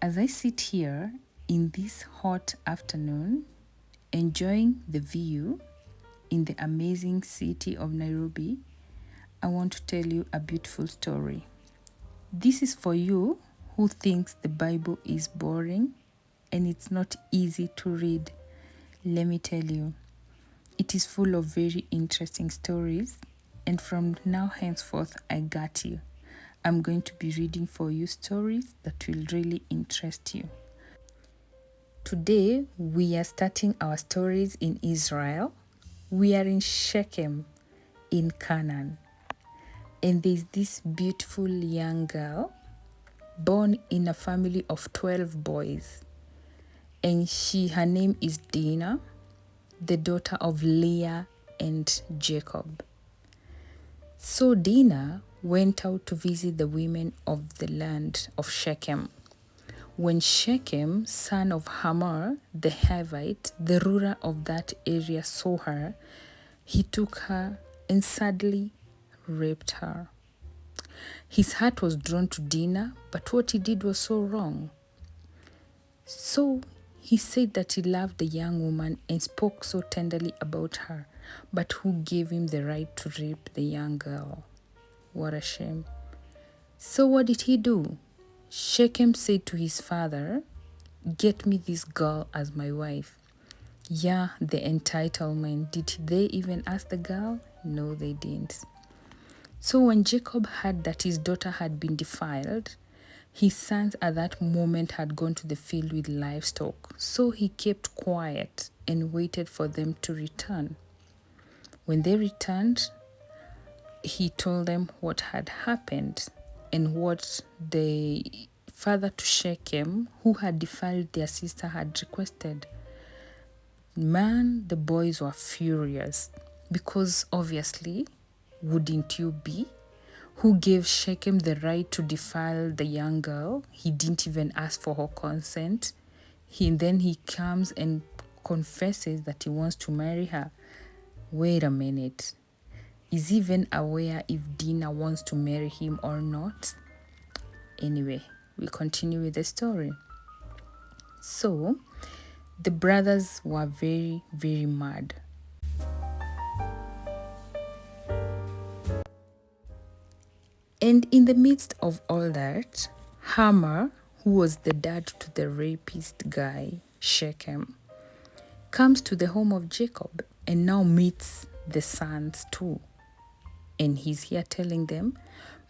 As I sit here in this hot afternoon, enjoying the view in the amazing city of Nairobi, I want to tell you a beautiful story. This is for you who thinks the Bible is boring and it's not easy to read. Let me tell you, it is full of very interesting stories, and from now henceforth, I got you. I'm going to be reading for you stories that will really interest you. Today, we are starting our stories in Israel. We are in Shechem, in Canaan. And there's this beautiful young girl born in a family of 12 boys. And her name is Dinah, the daughter of Leah and Jacob. So Dinah went out to visit the women of the land of Shechem. When Shechem, son of Hamor, the Hivite, the ruler of that area, saw her, he took her and sadly raped her. His heart was drawn to Dinah, but what he did was so wrong. So he said that he loved the young woman and spoke so tenderly about her, but who gave him the right to rape the young girl? What a shame. So what did he do? Shechem said to his father, "Get me this girl as my wife." Yeah, the entitlement. Did they even ask the girl? No, they didn't. So when Jacob heard that his daughter had been defiled, his sons at that moment had gone to the field with livestock. So he kept quiet and waited for them to return. When they returned, he told them what had happened and what the father to Shechem, who had defiled their sister, had requested. Man, the boys were furious because obviously, wouldn't you be? Who gave Shechem the right to defile the young girl? He didn't even ask for her consent. Then he comes and confesses that he wants to marry her. Wait a minute. Is he even aware if Dinah wants to marry him or not? Anyway, we continue with the story. So, the brothers were very, very mad. And in the midst of all that, Hamor, who was the dad to the rapist guy, Shechem, comes to the home of Jacob and now meets the sons too. And he's here telling them,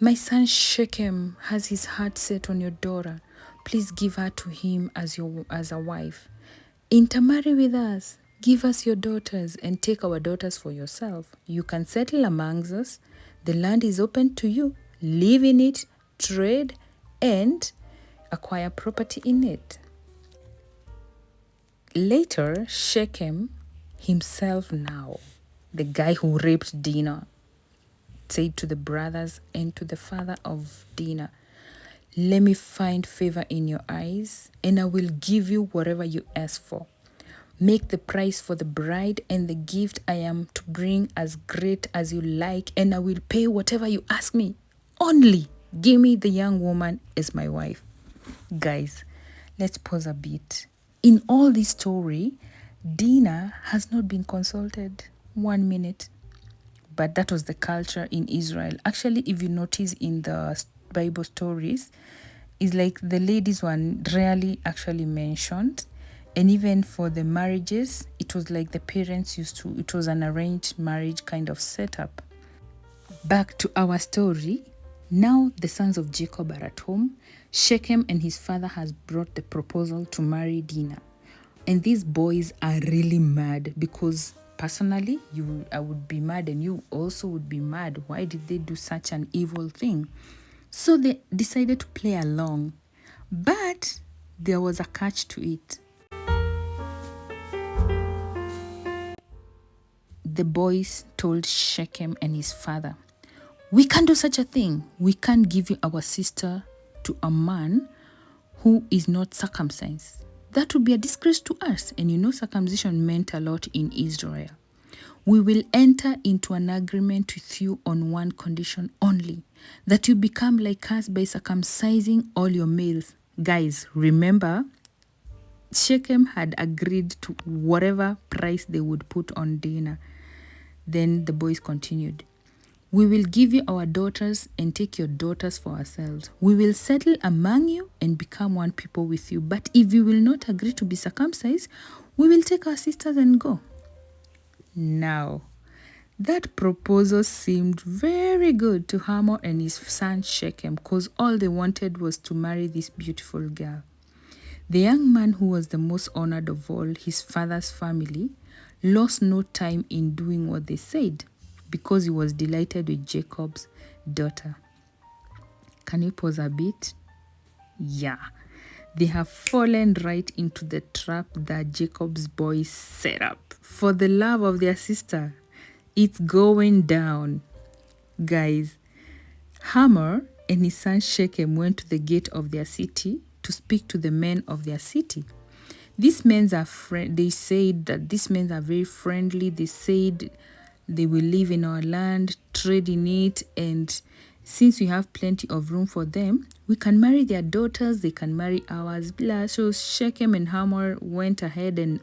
"My son Shechem has his heart set on your daughter. Please give her to him as a wife. Intermarry with us. Give us your daughters and take our daughters for yourself. You can settle amongst us. The land is open to you. Live in it, trade, and acquire property in it." Later, Shechem himself now, the guy who raped Dinah, said to the brothers and to the father of Dinah, "Let me find favor in your eyes, and I will give you whatever you ask for. Make the price for the bride and the gift I am to bring as great as you like, and I will pay whatever you ask me. Only give me the young woman as my wife." Guys, let's pause a bit. In all this story, Dinah has not been consulted 1 minute. But that was the culture in Israel. Actually, if you notice in the Bible stories, it's like the ladies were rarely actually mentioned. And even for the marriages, it was like the parents it was an arranged marriage kind of setup. Back to our story. Now the sons of Jacob are at home. Shechem and his father has brought the proposal to marry Dinah. And these boys are really mad because personally, I would be mad and you also would be mad. Why did they do such an evil thing? So they decided to play along. But there was a catch to it. The boys told Shechem and his father, "We can't do such a thing. We can't give you our sister to a man who is not circumcised. That would be a disgrace to us." And circumcision meant a lot in Israel. "We will enter into an agreement with you on one condition only, that you become like us by circumcising all your males. Guys, remember, Shechem had agreed to whatever price they would put on Dinah. Then the boys continued. We will give you our daughters and take your daughters for ourselves. We will settle among you and become one people with you. But if you will not agree to be circumcised, we will take our sisters and go. Now, that proposal seemed very good to Hamor and his son Shechem, because all they wanted was to marry this beautiful girl. The young man, who was the most honored of all his father's family, lost no time in doing what they said, because he was delighted with Jacob's daughter. Can you pause a bit? Yeah, they have fallen right into the trap that Jacob's boys set up for the love of their sister. It's going down. Guys, Hamor and his son Shechem went to the gate of their city to speak to the men of their city. These men are they said that these men are very friendly. They said they will live in our land, trade in it, and since we have plenty of room for them, we can marry their daughters, they can marry ours. Blah. So Shechem and Hamor went ahead and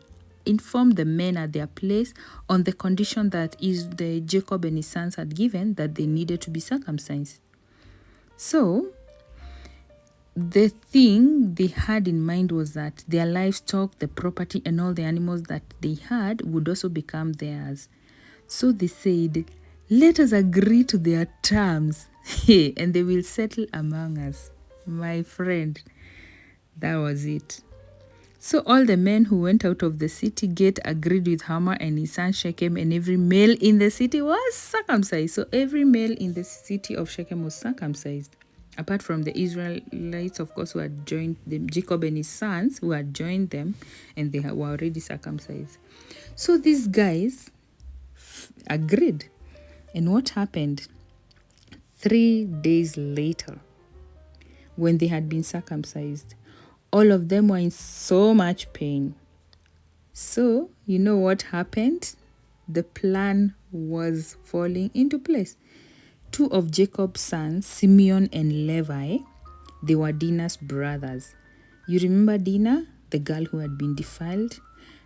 informed the men at their place on the condition that the Jacob and his sons had given, that they needed to be circumcised. So the thing they had in mind was that their livestock, the property, and all the animals that they had would also become theirs. So they said, let us agree to their terms, and they will settle among us. My friend, that was it. So all the men who went out of the city gate agreed with Hamor and his son Shechem, and every male in the city was circumcised. So every male in the city of Shechem was circumcised, apart from the Israelites, of course, who had joined them, Jacob and his sons, who had joined them, and they were already circumcised. So these guys agreed. And what happened? 3 days later, when they had been circumcised, all of them were in so much pain. So, you know what happened? The plan was falling into place. 2 of Jacob's sons, Simeon and Levi, they were Dinah's brothers. You remember Dinah, the girl who had been defiled?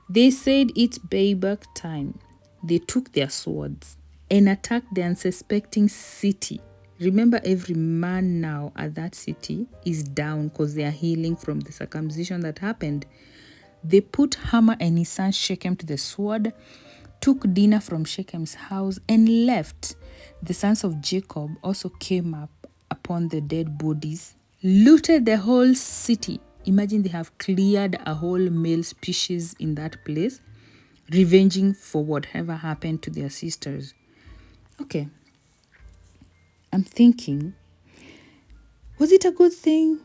They said it's payback time. They took their swords and attacked the unsuspecting city. Remember, every man now at that city is down because they are healing from the circumcision that happened. They put Hamor and his son Shechem to the sword, took Dinah from Shechem's house, and left. The sons of Jacob also came up upon the dead bodies, looted the whole city. Imagine they have cleared a whole male species in that place, revenging for whatever happened to their sisters. Okay. I'm thinking, was it a good thing?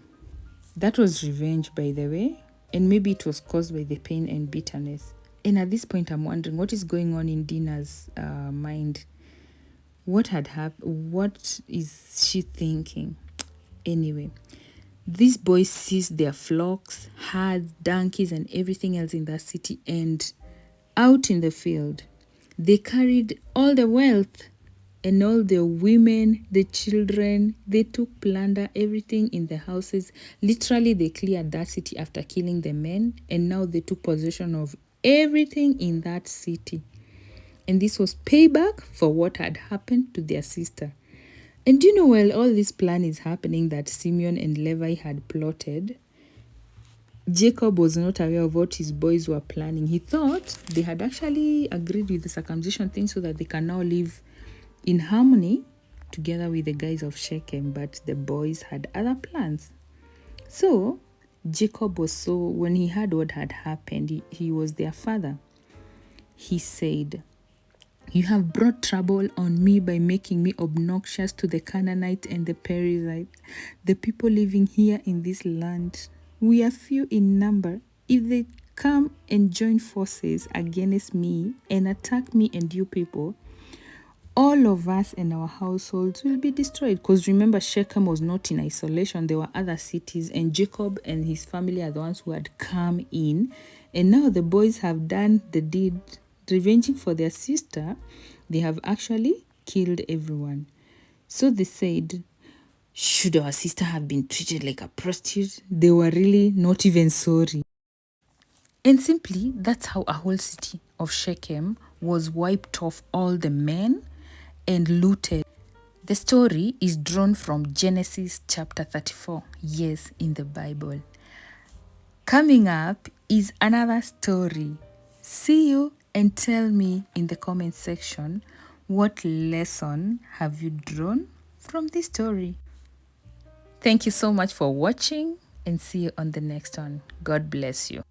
That was revenge, by the way, and maybe it was caused by the pain and bitterness. And at this point, I'm wondering what is going on in Dinah's mind. What had happened? What is she thinking? Anyway, these boys seized their flocks, herds, donkeys, and everything else in that city, and out in the field, they carried all the wealth and all the women, the children. They took plunder, everything in the houses. Literally, they cleared that city after killing the men, and now they took possession of everything in that city. And this was payback for what had happened to their sister. And you know, while all this plan is happening that Simeon and Levi had plotted, Jacob was not aware of what his boys were planning. He thought they had actually agreed with the circumcision thing so that they can now live in harmony together with the guys of Shechem, but the boys had other plans. So Jacob was when he heard what had happened, he was their father. He said, "You have brought trouble on me by making me obnoxious to the Canaanites and the Perizzites, the people living here in this land. We are few in number. If they come and join forces against me and attack me and you people, all of us and our households will be destroyed." Because remember, Shechem was not in isolation. There were other cities, and Jacob and his family are the ones who had come in. And now the boys have done the deed, revenging for their sister. They have actually killed everyone. So they said, Should our sister have been treated like a prostitute? They were really not even sorry. And simply, that's how a whole city of Shechem was wiped off all the men and looted. The story is drawn from Genesis chapter 34, yes, in the Bible. Coming up is another story. See you and tell me in the comment section what lesson have you drawn from this story. Thank you so much for watching and see you on the next one. God bless you.